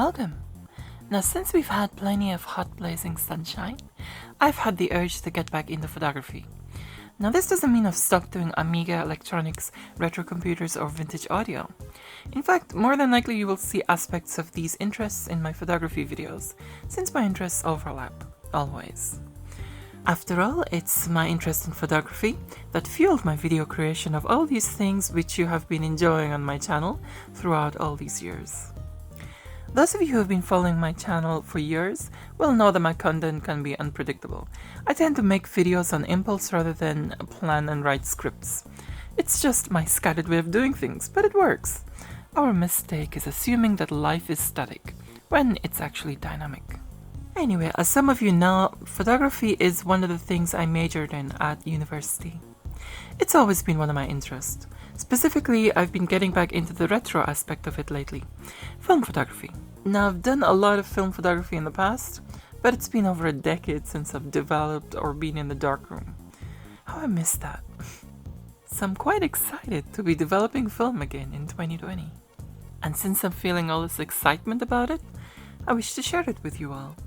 welcome! Now, since we've had plenty of hot blazing sunshine, I've had the urge to get back into photography. Now, this doesn't mean I've stopped doing Amiga electronics, retro computers, or vintage audio. In fact, more than likely you will see aspects of these interests in my photography videos, since my interests overlap, always. After all, it's my interest in photography that fueled my video creation of all these things which you have been enjoying on my channel throughout all these years. Those of you who have been following my channel for years will know that my content can be unpredictable. I tend to make videos on impulse rather than plan and write scripts. It's just my scattered way of doing things, but it works. Our mistake is assuming that life is static, when it's actually dynamic. Anyway, as some of you know, photography is one of the things I majored in at university. It's always been one of my interests. Specifically, I've been getting back into the retro aspect of it lately. Film photography. Now, I've done a lot of film photography in the past, but it's been over a decade since I've developed or been in the darkroom. How I miss that. So I'm quite excited to be developing film again in 2020. And since I'm feeling all this excitement about it, I wish to share it with you all.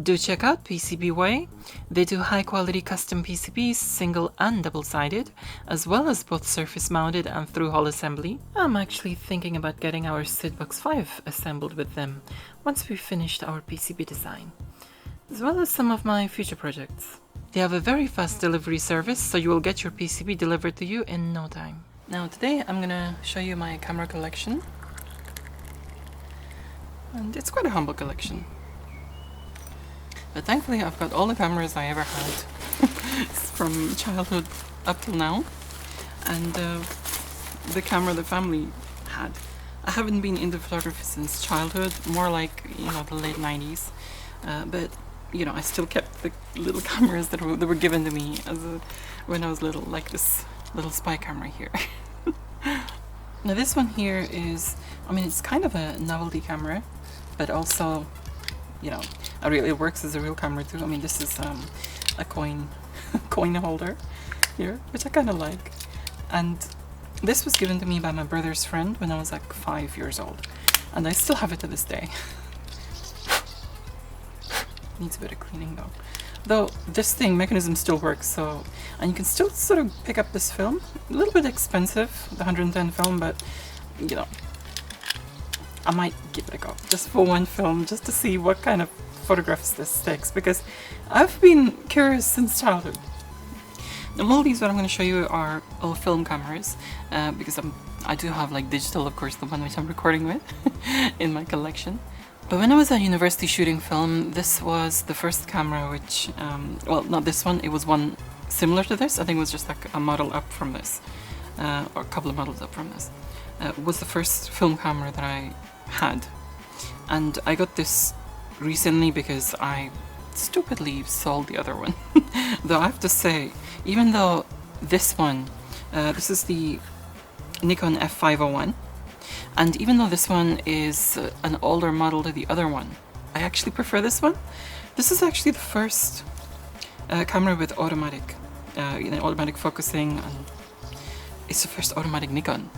Do check out PCBWay. They do high quality custom PCBs, single and double-sided, as well as both surface mounted and through-hole assembly. I'm actually thinking about getting our SidBox 5 assembled with them once we've finished our PCB design, as well as some of my future projects. They have a very fast delivery service, so you will get your PCB delivered to you in no time. Now today I'm gonna show you my camera collection, and it's quite a humble collection. But thankfully I've got all the cameras I ever had from childhood up till now, and the camera the family had. I haven't been into photography since childhood, more like, the late 90s, but I still kept the little cameras that were given to me when I was little, like this little spy camera here. Now this one here is, it's kind of a novelty camera, but also it works as a real camera too. This is a coin holder here, which I kind of like. And this was given to me by my brother's friend when I was like 5 years old, and I still have it to this day. Needs a bit of cleaning though. Though this mechanism still works, and you can still sort of pick up this film. A little bit expensive, the 110 film, but I might give it a go, just for one film, just to see what kind of photographs this takes, because I've been curious since childhood. Now all these what I'm going to show you are all film cameras, because I do have like digital, of course, the one which I'm recording with in my collection. But when I was at university shooting film, this was the first camera which, well, not this one, it was one similar to this. I think it was just like a model up from this, or a couple of models up from this. Was the first film camera that I had, and I got this recently because I stupidly sold the other one. Though I have to say, even though this one, this is the Nikon F 501, and even though this one is an older model to the other one, I actually prefer this one. This is actually the first camera with automatic, automatic focusing, and it's the first automatic Nikon.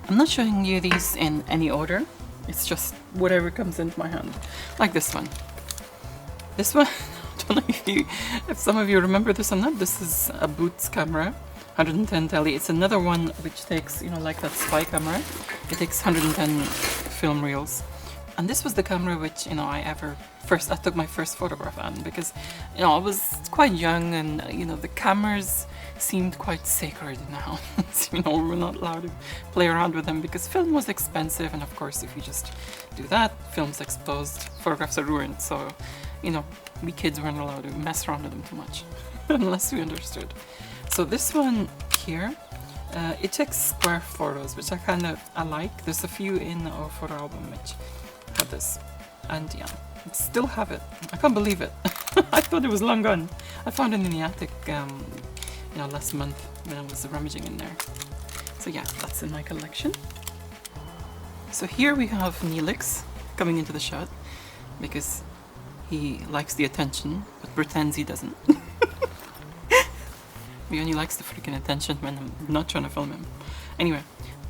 I'm not showing you these in any order, it's just whatever comes into my hand. Like this one. This one, I don't know if some of you remember this or not, this is a Boots camera, 110 tele. It's another one which takes, like that spy camera, it takes 110 film reels. And this was the camera which, I took my first photograph on, because, I was quite young, and, the cameras seemed quite sacred in the house. We were not allowed to play around with them because film was expensive, and of course if you just do that, film's exposed, photographs are ruined, so, we kids weren't allowed to mess around with them too much, unless we understood. So this one here, it takes square photos, which I like. There's a few in our photo album which have this, and yeah, I still have it. I can't believe it. I thought it was long gone. I found it in the attic last month when I was rummaging in there. So yeah, that's in my collection. So here we have Neelix coming into the shot, because he likes the attention, but pretends he doesn't. He only likes the freaking attention when I'm not trying to film him. Anyway,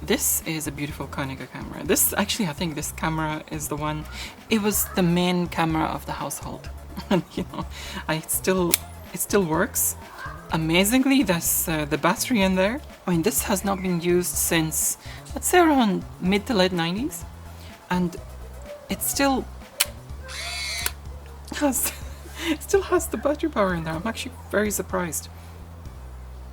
This is a beautiful Konica camera. This, actually, I think this camera is the one, it was the main camera of the household. And you know, it still works. Amazingly, there's the battery in there. I mean, this has not been used since, let's say, around mid to late 90s. And it still has, it still has the battery power in there. I'm actually very surprised.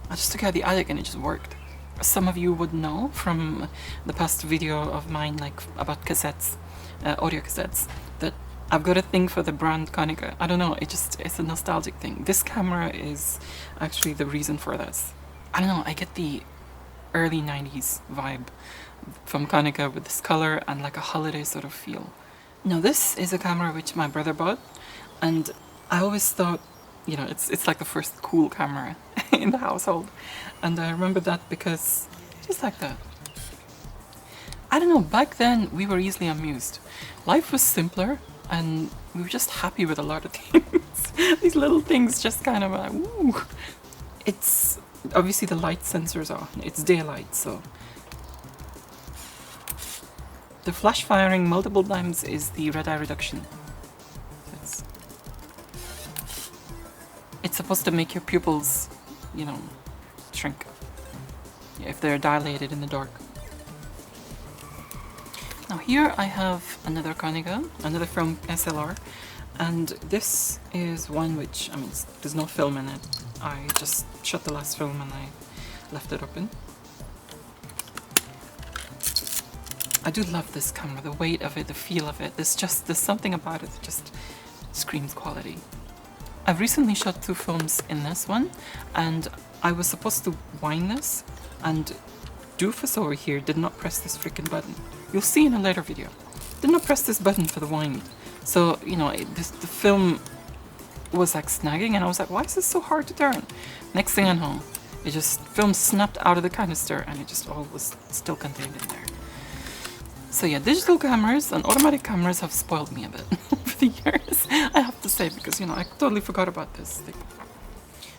I just took it out of the attic and it just worked. Some of you would know from the past video of mine, like about cassettes, audio cassettes, that I've got a thing for the brand Konica. I don't know, it's a nostalgic thing. This camera is actually the reason for this. I don't know, I get the early 90s vibe from Konica with this color and like a holiday sort of feel. Now this is a camera which my brother bought, and I always thought, you know, it's like the first cool camera in the household. And I remember that because, just like that. I don't know, back then we were easily amused. Life was simpler and we were just happy with a lot of things. These little things just kind of like, ooh. It's, obviously the light sensor's on, it's daylight, so. The flash firing multiple times is the red eye reduction. It's supposed to make your pupils, you know, shrink if they're dilated in the dark. Now here I have another Konica, another film SLR, and this is one which, I mean, there's no film in it. I just shut the last film and I left it open. I do love this camera, the weight of it, the feel of it. There's something about it that just screams quality. I've recently shot 2 films in this one, and I was supposed to wind this, and Doofus over here did not press this freaking button. You'll see in a later video. Did not press this button for the wind. So, you know, the film was like snagging, and I was like, why is this so hard to turn? Next thing I know, film snapped out of the canister, and it just all was still contained in there. So yeah, digital cameras and automatic cameras have spoiled me a bit over the years, I have to say, because, you know, I totally forgot about this thing.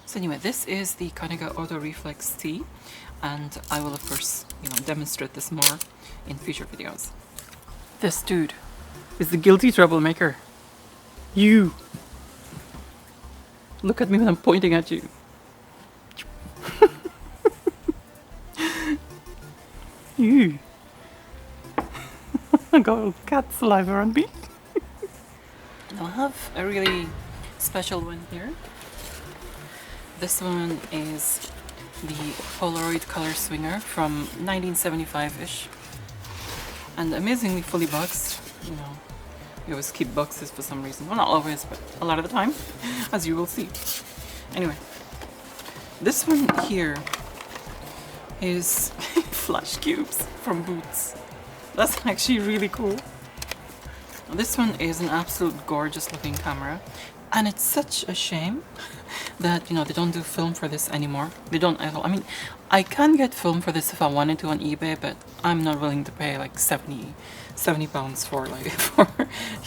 So anyway, this is the Konica Auto Reflex T, and I will of course, you know, demonstrate this more in future videos. This dude is the guilty troublemaker. You! Look at me when I'm pointing at you. You! I got cat saliva on me. Now I have a really special one here. This one is the Polaroid color swinger from 1975-ish. And amazingly fully boxed. You know, we always keep boxes for some reason. Well, not always, but a lot of the time, as you will see. Anyway, this one here is flash cubes from Boots. That's actually really cool. This one is an absolute gorgeous looking camera, and it's such a shame that, you know, they don't do film for this anymore. They don't at all. I mean, I can get film for this if I wanted to on eBay, but I'm not willing to pay like 70 pounds for like for,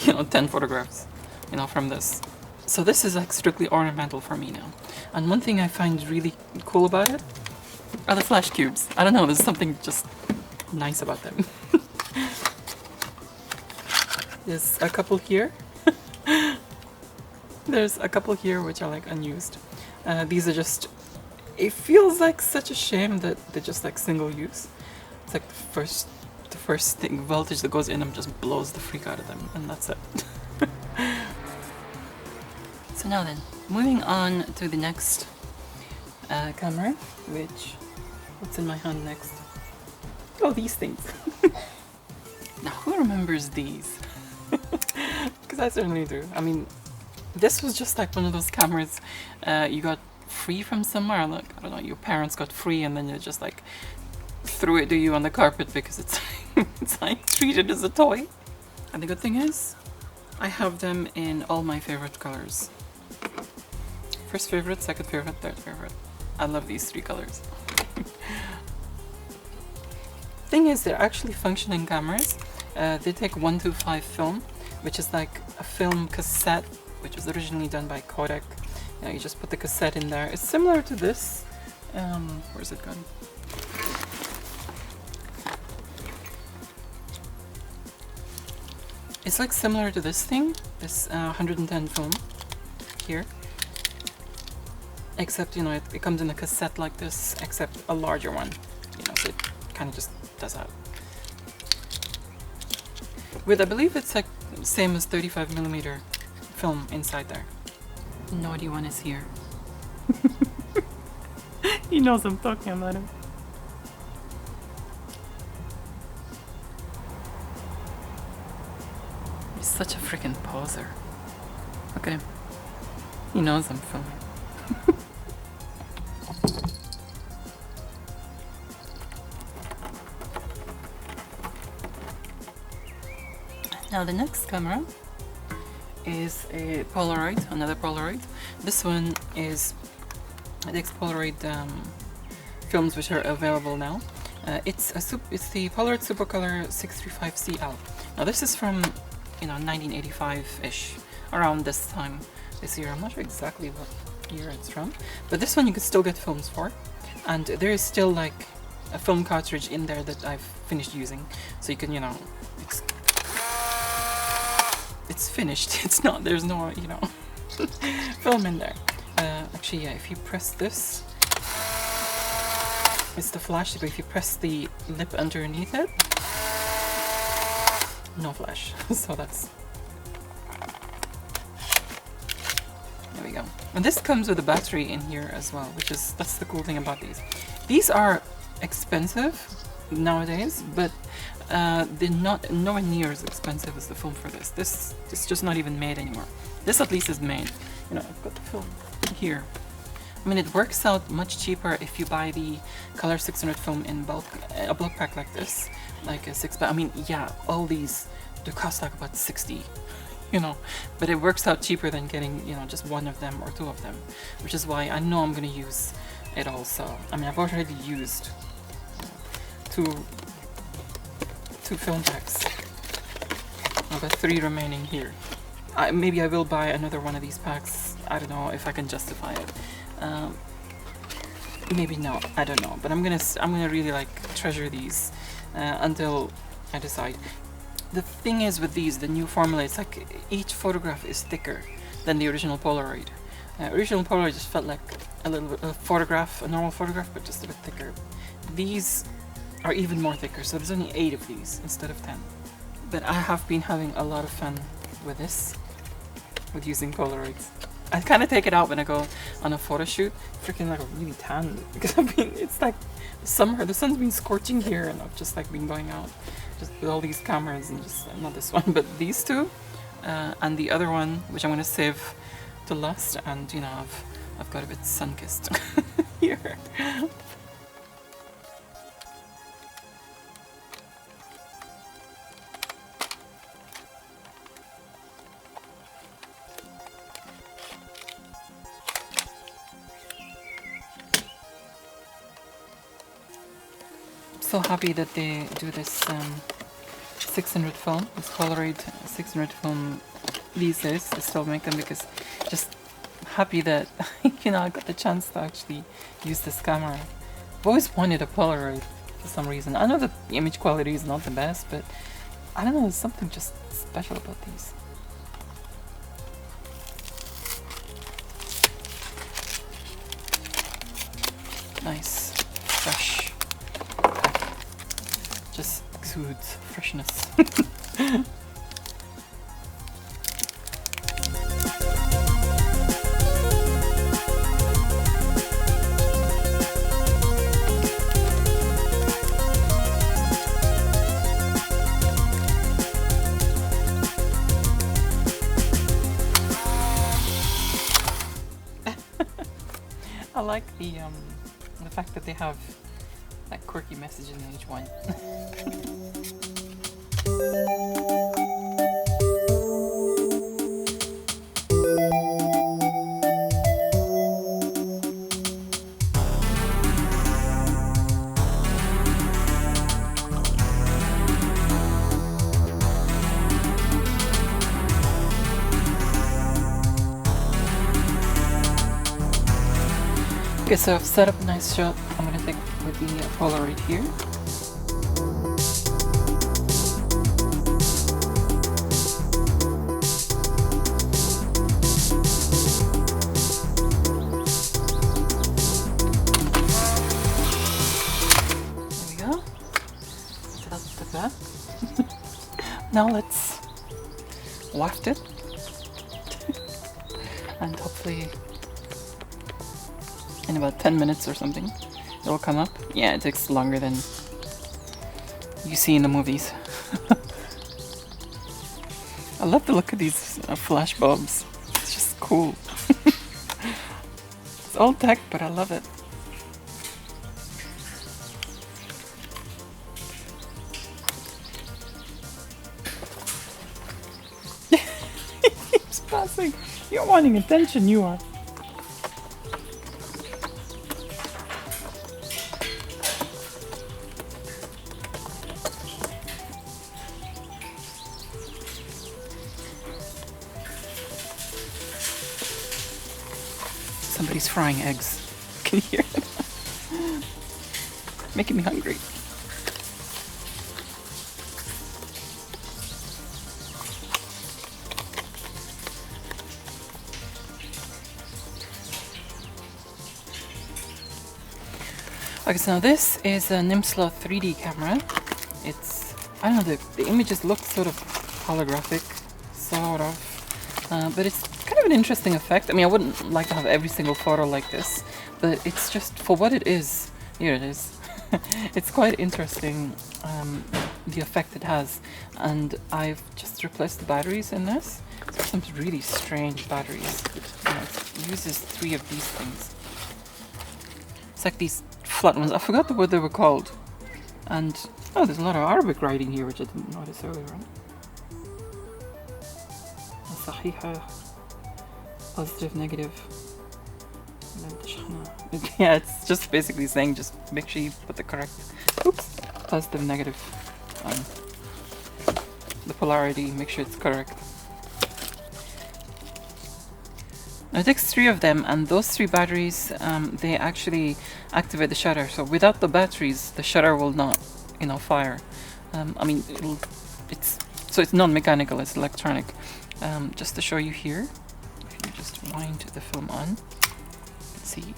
you know, 10 photographs, you know, from this. So this is like strictly ornamental for me now. And one thing I find really cool about it are the flash cubes. I don't know, there's something just nice about them. There's a couple here. There's a couple here which are like unused. These are just, it feels like such a shame that they're just like single use. It's like the first thing, voltage that goes in them just blows the freak out of them, and that's it. So now then, moving on to the next camera, what's in my hand next? Oh, these things. Now, who remembers these? Because I certainly do. I mean, this was just like one of those cameras you got free from somewhere. Like, I don't know, your parents got free and then you just like threw it to you on the carpet because it's it's like treated as a toy. And the good thing is, I have them in all my favorite colors. First favorite, second favorite, third favorite. I love these 3 colors. Thing is, they're actually functioning cameras. They take 125 film, which is like a film cassette, which was originally done by Kodak. You just put the cassette in there. It's similar to this. Where's it gone? It's like similar to this thing, this 110 film here. Except, you know, it comes in a cassette like this, except a larger one. You know, so it kind of just does that. With, I believe it's like same as 35mm film inside there. Naughty one is here. He knows I'm talking about him. He's such a freaking poser. Look at him. He knows I'm filming. Now the next camera is a Polaroid, another Polaroid. This one is the Polaroid films which are available now. It's the Polaroid Supercolor 635CL. Now this is from, you know, 1985-ish, around this time this year. I'm not sure exactly what year it's from, but this one you can still get films for, and there is still like a film cartridge in there that I've finished using, so you can, you know, it's finished. It's not, there's no, you know, film in there. Actually, yeah, if you press this, it's the flash, but if you press the lip underneath it, no flash. So that's, there we go. And this comes with a battery in here as well, which is, that's the cool thing about these. These are expensive nowadays, but they're not nowhere near as expensive as the film for this. This is just not even made anymore. This at least is made. You know, I've got the film here. I mean, it works out much cheaper if you buy the Color 600 film in bulk, a bulk pack like this, like a 6-pack. I mean, yeah, all these do cost like about 60, you know, but it works out cheaper than getting, you know, just one of them or two of them, which is why I know I'm gonna use it all. So, I mean, I've already used two film packs. I've got 3 remaining here. Maybe I will buy another one of these packs. I don't know if I can justify it. Maybe no, I don't know. But I'm gonna really like treasure these until I decide. The thing is with these, the new formula, it's like each photograph is thicker than the original Polaroid. Original Polaroid just felt like a little bit a normal photograph, but just a bit thicker. These are even more thicker, so there's only 8 of these instead of 10. But I have been having a lot of fun with this, with using Polaroids. I kind of take it out when I go on a photo shoot, freaking like really tan, because I mean, it's like summer, the sun's been scorching here, and I've just like been going out just with all these cameras, and just, not this one, but these two, and the other one, which I'm going to save to last, and you know, I've got a bit sun-kissed here. So happy that they do this 600 film, this Polaroid 600 film these days. They still make them, because just happy that you know, I got the chance to actually use this camera. I've always wanted a Polaroid for some reason. I know the image quality is not the best, but I don't know, there's something just special about these. Nice, fresh. Just exudes freshness. I like the fact that they have that quirky message in each one. Okay, so I've set up a nice shot. I'm gonna take with the Polaroid here. now let's waft it. And hopefully in about 10 minutes or something it'll come up. Yeah, it takes longer than you see in the movies. I love the look of these flash bulbs. It's just cool. It's old tech, but I love it. He keeps passing. You're wanting attention, you are. Somebody's frying eggs. Can you hear it? Making me hungry. Okay, so now this is an Insular 3D camera. It's, I don't know, the images look sort of holographic, sort of, but it's kind of an interesting effect. I mean, I wouldn't like to have every single photo like this, but it's just, for what it is, here it is. It's quite interesting, the effect it has. And I've just replaced the batteries in this. So some really strange batteries. You know, it uses 3 of these things. It's like these flat ones. I forgot what they were called. And, oh, there's a lot of Arabic writing here, which I didn't notice earlier on. صحيحة, positive, negative. Yeah, it's just basically saying just make sure you put the correct, oops, positive, negative on the polarity, make sure it's correct. Now it takes 3 of them, and those 3 batteries, they actually activate the shutter. So without the batteries, the shutter will not, you know, fire. I mean, it's non-mechanical, it's electronic. Just to show you here, if you just wind the film on, let's see.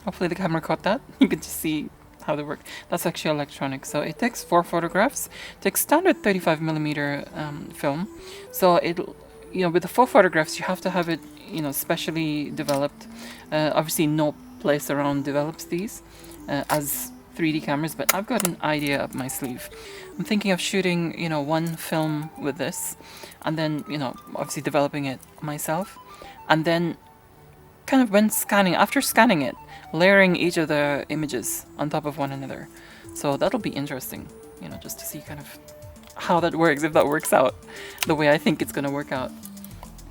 Hopefully the camera caught that. You can just see how they work. That's actually electronic. So it takes 4 photographs. It takes standard 35mm film. So it'll, you know, with the 4 photographs, you have to have it, you know, specially developed. Obviously, no place around develops these as 3D cameras, but I've got an idea up my sleeve. I'm thinking of shooting, you know, 1 film with this, and then, you know, obviously developing it myself, and then kind of when scanning, after scanning it, layering each of the images on top of one another. So that'll be interesting, you know, just to see kind of how that works, if that works out the way I think it's gonna work out.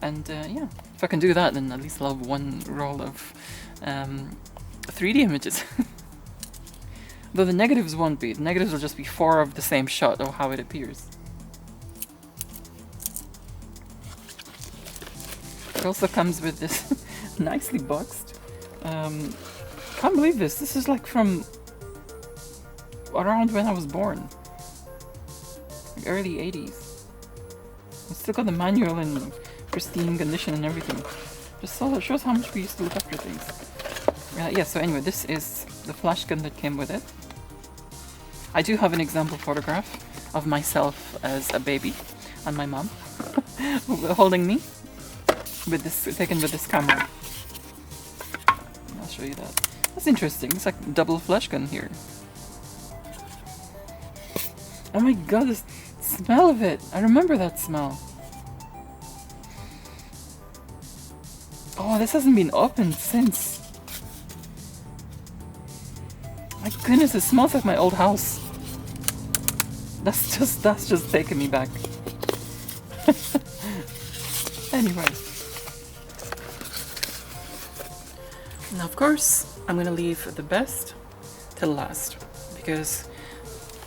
And yeah, if I can do that, then at least I'll have 1 roll of 3D images. Though the negatives won't be. The negatives will just be 4 of the same shot, or how it appears. It also comes with this nicely boxed. Can't believe this. This is like from around when I was born. Like early 80s. It's still got the manual in pristine condition and everything. Just so it shows how much we used to look after things. Yeah, so anyway, this is the flash gun that came with it. I do have an example photograph of myself as a baby and my mom holding me with this, taken with this camera. I'll show you that. That's interesting. It's like double flash gun here. Oh my god, the smell of it! I remember that smell. Oh, this hasn't been opened since. My goodness, it smells like my old house. That's just taking me back. Anyway. Now, of course, I'm gonna leave the best till last, because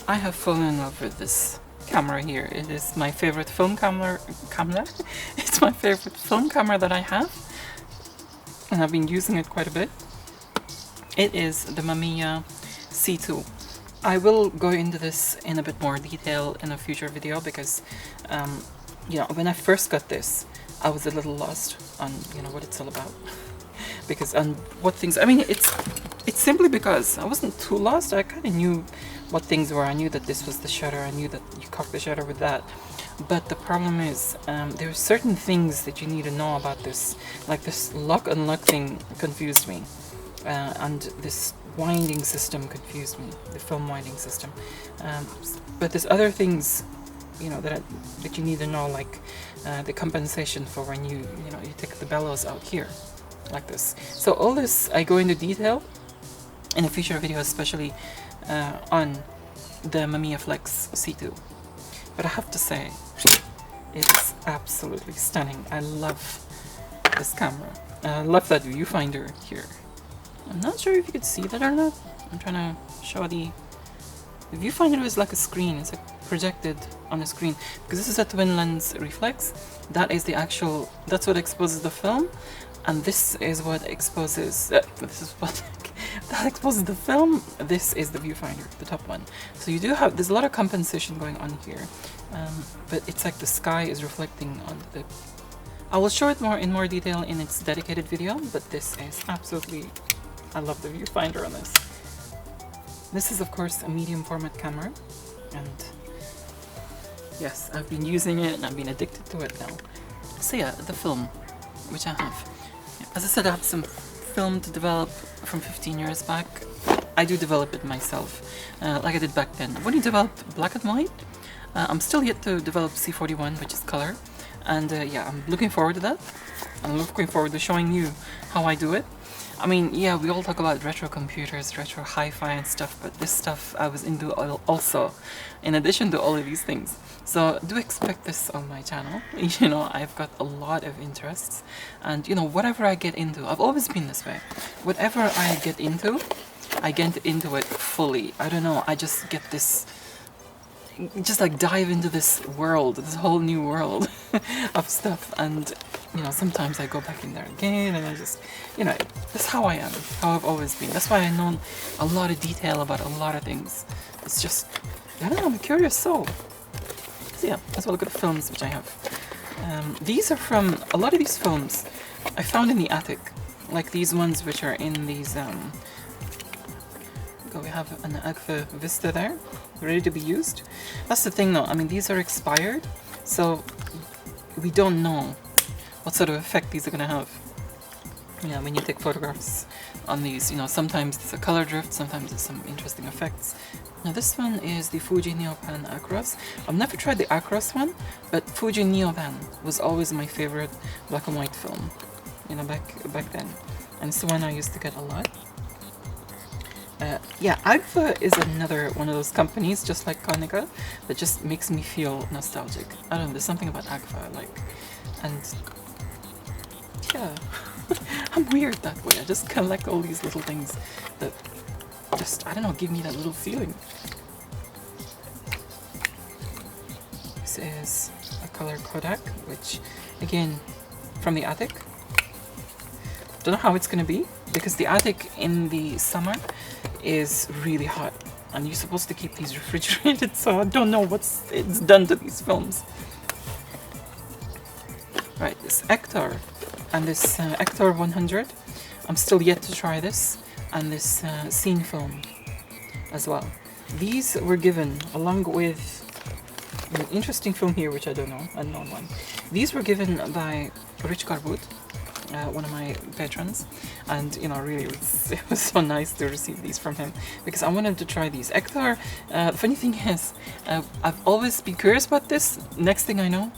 I have fallen in love with this camera here. It is my favorite film camera. It's my favorite film camera that I have, and I've been using it quite a bit. It is the Mamiya C2. I will go into this in a bit more detail in a future video, because you know, when I first got this, I was a little lost on, you know, what it's all about. because and what things. I mean, it's simply because I wasn't too lost. I kind of knew what things were. I knew that this was the shutter. I knew that you cock the shutter with that. But the problem is, there are certain things that you need to know about this. Like this lock unlock thing confused me, and this winding system confused me. The film winding system. But there's other things, you know, that you need to know, like the compensation for when you take the bellows out here, like this. So all this I go into detail in a future video, especially on the Mamiya Flex C2. But I have to say, it is absolutely stunning. I love this camera. I love that viewfinder here. I'm not sure if you could see that or not. I'm trying to show the viewfinder is like a screen. It's like projected on a screen, because this is a twin lens reflex. That is the actual, that's what exposes the film, and this is what exposes, this is what that exposes the film. This is the viewfinder, the top one. So you do have, there's a lot of compensation going on here, but it's like the sky is reflecting on the, I will show it in more detail in its dedicated video, but this is absolutely, I love the viewfinder on this. This is of course a medium format camera, and yes, I've been using it and I've been addicted to it now. So yeah, the film, which I have. As I said, I have some film to develop from 15 years back. I do develop it myself, like I did back then. I've only developed black and white. I'm still yet to develop C41, which is color. And yeah, I'm looking forward to that. I'm looking forward to showing you how I do it. I mean, yeah, we all talk about retro computers, retro hi-fi and stuff, but this stuff I was into also, in addition to all of these things. So do expect this on my channel. You know, I've got a lot of interests, and you know, whatever I get into, I've always been this way. Whatever I get into it fully. I don't know, I just get this, just like dive into this world, this whole new world of stuff, and you know, sometimes I go back in there again, and I just, you know, that's how I am, how I've always been. That's why I know a lot of detail about a lot of things. It's just, I don't know, I'm a curious soul. So yeah, let's look at the films which I have. These are from, a lot of these films I found in the attic, like these ones which are in these, we have an Agfa Vista there, ready to be used. That's the thing though, I mean, these are expired, so we don't know what sort of effect these are going to have. Yeah, when you take photographs on these, you know, sometimes it's a color drift, sometimes it's some interesting effects. Now this one is the Fuji Neopan Acros. I've never tried the Acros one, but Fuji Neopan was always my favorite black and white film, you know, back then. And it's the one I used to get a lot. Yeah, Agfa is another one of those companies, just like Konica, that just makes me feel nostalgic. I don't know, there's something about Agfa I like. And yeah, I'm weird that way. I just collect all these little things that just, I don't know, give me that little feeling. This is a color Kodak, which, again, from the attic. Don't know how it's gonna be, because the attic in the summer is really hot, and you're supposed to keep these refrigerated, so I don't know what's it's done to these films. Right, this Ektar and this Ektar 100. I'm still yet to try this, and this scene film as well. These were given along with an interesting film here, which I don't know, unknown one. These were given by Rich Carbut, one of my patrons, and you know, really it was so nice to receive these from him, because I wanted to try these. Ektar, the funny thing is, I've always been curious about this. Next thing I know,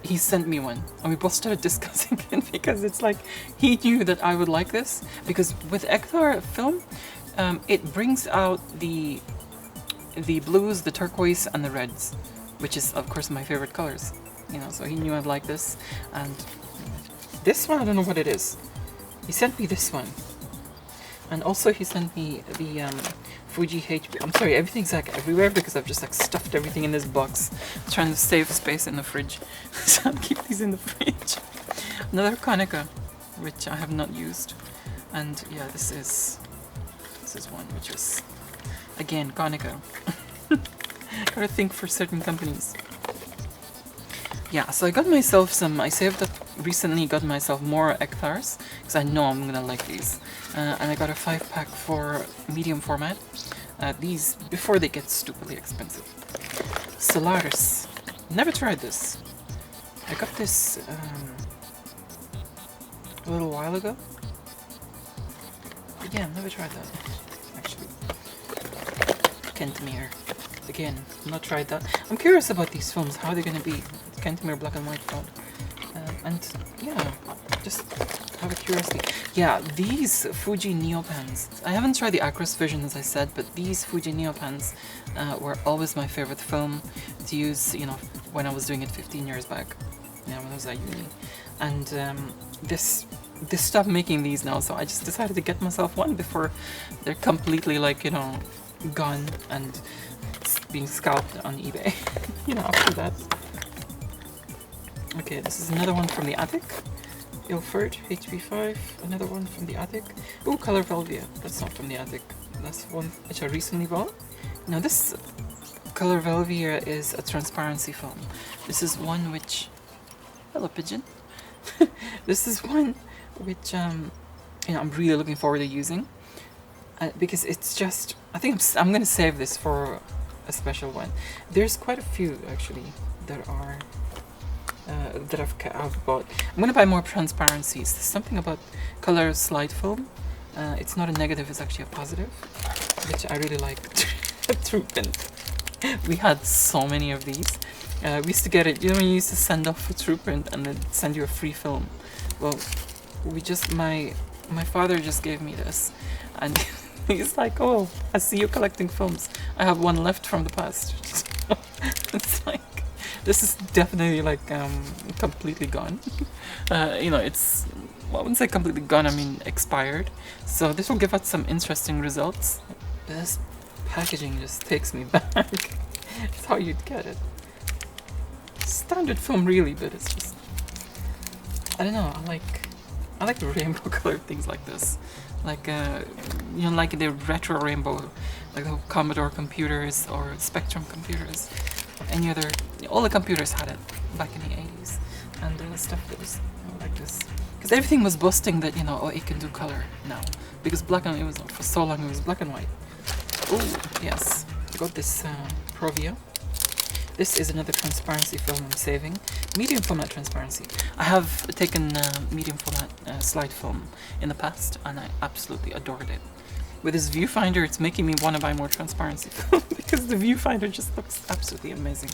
he sent me one, and we both started discussing it, because it's like he knew that I would like this, because with Ektar film, it brings out the blues, the turquoise, and the reds, which is of course my favorite colors, you know, so he knew I'd like this. And this one, I don't know what it is. He sent me this one, and also he sent me the Fuji HP. I'm sorry, everything's like everywhere because I've just like stuffed everything in this box, trying to save space in the fridge. So I'll keep these in the fridge. Another Konica, which I have not used, and yeah, this is one which is again Konica. Gotta think for certain companies. Yeah, so I got myself some, I saved up recently, got myself more hectares, because I know I'm gonna like these. And I got a 5-pack for medium format. These, before they get stupidly expensive. Solaris. Never tried this. I got this a little while ago. But yeah, never tried that, actually. Kentamere. Again, not tried that. I'm curious about these films, how they're gonna be. Kentamere black and white film. And yeah, just have a curiosity. Yeah, these Fuji Neopans. I haven't tried the Acros version as I said, but these Fuji Neopans were always my favorite film to use, you know, when I was doing it 15 years back. Yeah, when I was at uni. And they stopped making these now, so I just decided to get myself one before they're completely, like, you know, gone and being scalped on eBay. You know, after that. Okay, this is another one from the attic. Ilford, HP5, another one from the attic. Ooh, Color Velvia. That's not from the attic. That's one which I recently bought. Now this Color Velvia is a transparency film. This is one which... Hello, pigeon. This is one which you know, I'm really looking forward to using. Because it's just... I think I'm going to save this for a special one. There's quite a few, actually, that are... that I've bought. I'm gonna buy more transparencies. There's something about color slide film. It's not a negative, it's actually a positive, which I really like. True print. We had so many of these. We used to get it, you know, when you used to send off for true print and then send you a free film. Well, my father just gave me this, and he's like, "Oh, I see you collecting films. I have one left from the past." It's like, this is definitely like completely gone. You know, it's, well, I wouldn't say completely gone, I mean expired. So this will give us some interesting results. This packaging just takes me back. It's how you'd get it. Standard film really, but it's just, I don't know, I like rainbow colored things like this. Like you know, like the retro rainbow, like the Commodore computers or Spectrum computers. Any other, all the computers had it back in the 80s, and stuff that was, you know, like this, because everything was boasting that, you know, oh, it can do color now, because black and, it was, for so long it was black and white. Oh yes, I got this Provia. This is another transparency film I'm saving, medium format transparency. I have taken medium format slide film in the past, and I absolutely adored it. With this viewfinder, it's making me want to buy more transparency film because the viewfinder just looks absolutely amazing.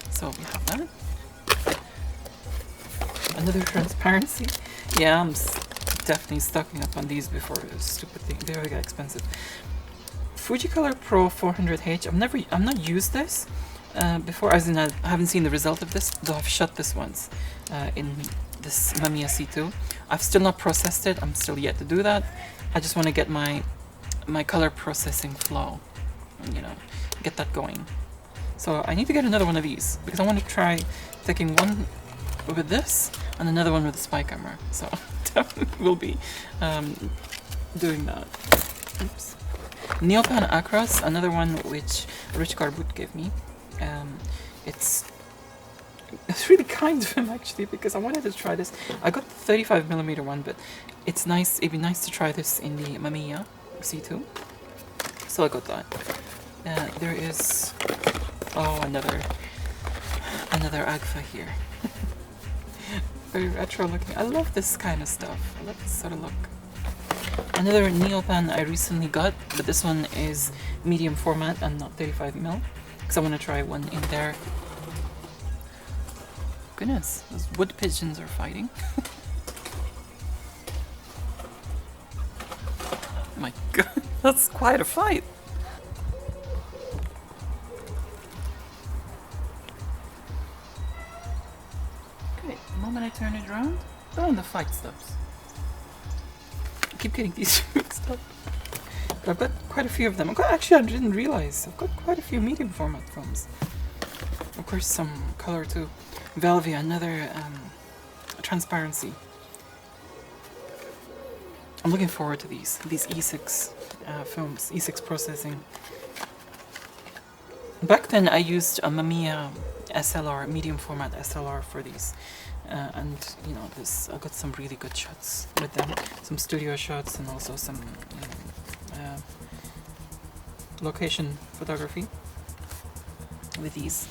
So we have that. Another transparency. Yeah, I'm definitely stocking up on these before this stupid thing. They already got expensive. Fujicolor Pro 400H. I've not used this before. As in, I haven't seen the result of this, though I've shot this once in this Mamiya C2. I've still not processed it. I'm still yet to do that. I just want to get my color processing flow, you know, get that going. So I need to get another one of these because I want to try taking one with this and another one with the spy camera. So definitely will be doing that. Oops. Neopan Acros, another one which Rich Garbut gave me. It's really kind of him actually, because I wanted to try this. I got the 35mm one, but it's nice. It'd be nice to try this in the Mamiya C2. So I got that. There is, oh, another Agfa here. Very retro looking. I love this kind of stuff. I love this sort of look. Another Neopan I recently got, but this one is medium format and not 35mm, because I want to try one in there. Goodness, those wood pigeons are fighting. My god, that's quite a fight. Okay, the moment I turn it around, oh, and the fight stops. I keep getting these mixed up. But I've got quite a few of them. Actually, I didn't realize. I've got quite a few medium format films. Of course, some color too. Velvia, another transparency. I'm looking forward to these E6 films, E6 processing. Back then I used a Mamiya SLR, medium format SLR for these. And you know, I got some really good shots with them, some studio shots and also some location photography with these.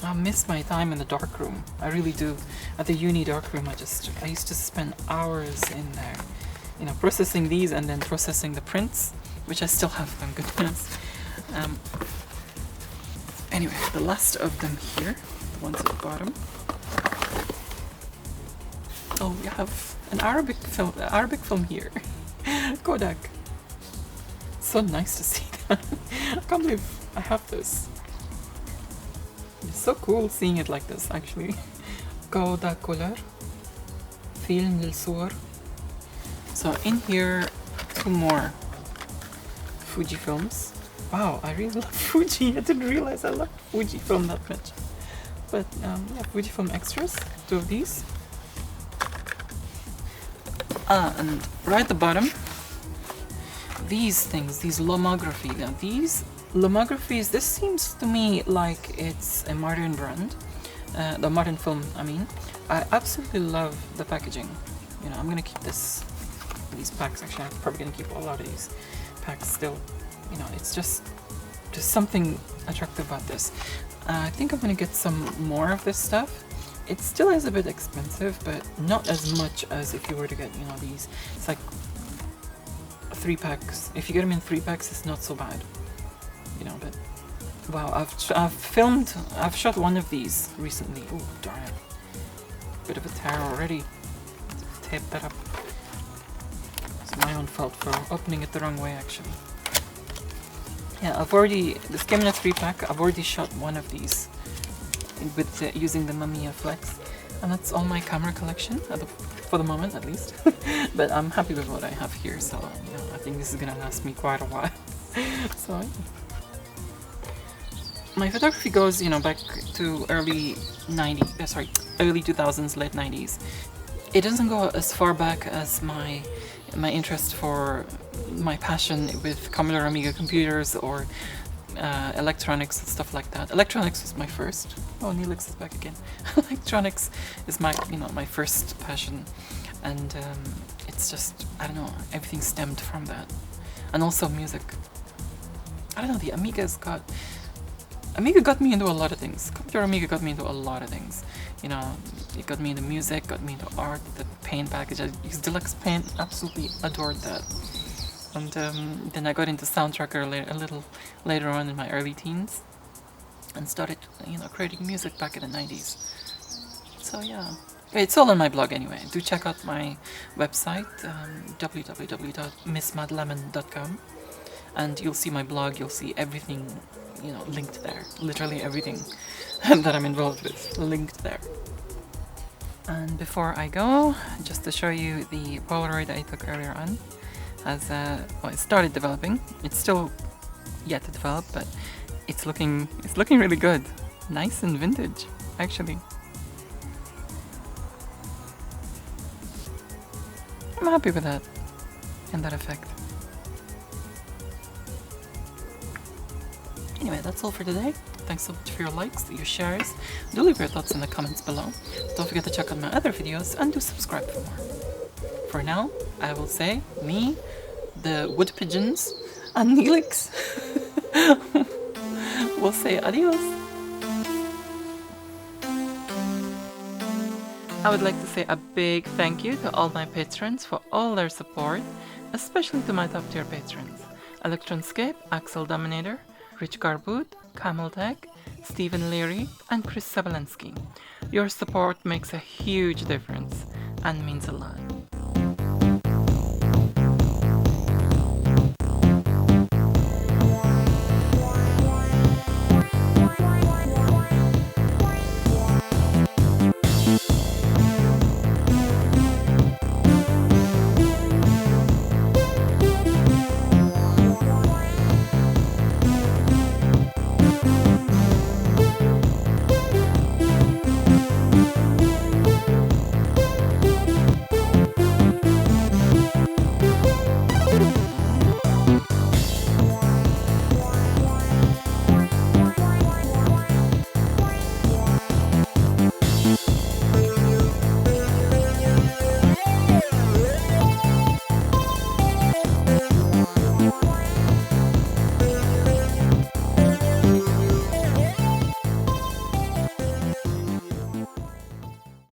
I miss my time in the darkroom. I really do. At the uni darkroom, I used to spend hours in there, you know, processing these and then processing the prints, which I still have, thank goodness. Anyway, the last of them here, the ones at the bottom. Oh, we have an Arabic film here. Kodak. So nice to see that. I can't believe I have this. It's so cool seeing it like this, actually. Kodak color. Film للصور. So in here, 2 more Fuji films. Wow, I really love Fuji. I didn't realize I loved Fujifilm that much. But yeah, Fujifilm extras, 2 of these. And right at the bottom, these things, these lomography. Now these lomographies, this seems to me like it's a modern brand. The modern film, I mean. I absolutely love the packaging. You know, I'm gonna keep these packs. Actually, I'm probably gonna keep a lot of these packs still. You know, it's just something attractive about this. I think I'm gonna get some more of this stuff. It still is a bit expensive, but not as much as if you were to get, you know, these. It's like 3 packs. If you get them in 3 packs, it's not so bad. You know, but wow, I've shot one of these recently. Oh darn it! Bit of a tear already. Tape that up. It's my own fault for opening it the wrong way, actually. Yeah, this came in a 3-pack. I've already shot one of these with using the Mamiya Flex, and that's all my camera collection for the moment, at least. But I'm happy with what I have here, so you know, I think this is gonna last me quite a while. So my photography goes, you know, back to early 2000s, late 90s. It doesn't go as far back as my interest for my passion with Commodore Amiga computers or electronics and stuff like that. Electronics was my first. Oh, Neelix is back again. Electronics is my first passion, and it's just, I don't know, everything stemmed from that. And also music. I don't know, the Amiga got me into a lot of things. Commodore Amiga got me into a lot of things. You know, it got me into music, got me into art, the paint package. I used Deluxe Paint, absolutely adored that. And then I got into Sound Tracker a little later on in my early teens, and started, you know, creating music back in the 90s. So yeah, it's all on my blog anyway. Do check out my website, www.MsMadLemon.com, and you'll see my blog. You'll see everything, you know, linked there. Literally everything that I'm involved with, linked there. And before I go, just to show you the Polaroid I took earlier on. It started developing. It's still yet to develop, but it's looking really good. Nice and vintage, actually. I'm happy with that and that effect. Anyway, that's all for today. Thanks so much for your likes, your shares. Do leave your thoughts in the comments below. Don't forget to check out my other videos and do subscribe for more. For now, I will say me, the wood pigeons, and Neelix will say adios. I would like to say a big thank you to all my patrons for all their support, especially to my top tier patrons: Electronscape, Axel Dominator, Rich Garboot, Camel Tech, Stephen Leary, and Chris Sabalensky. Your support makes a huge difference and means a lot.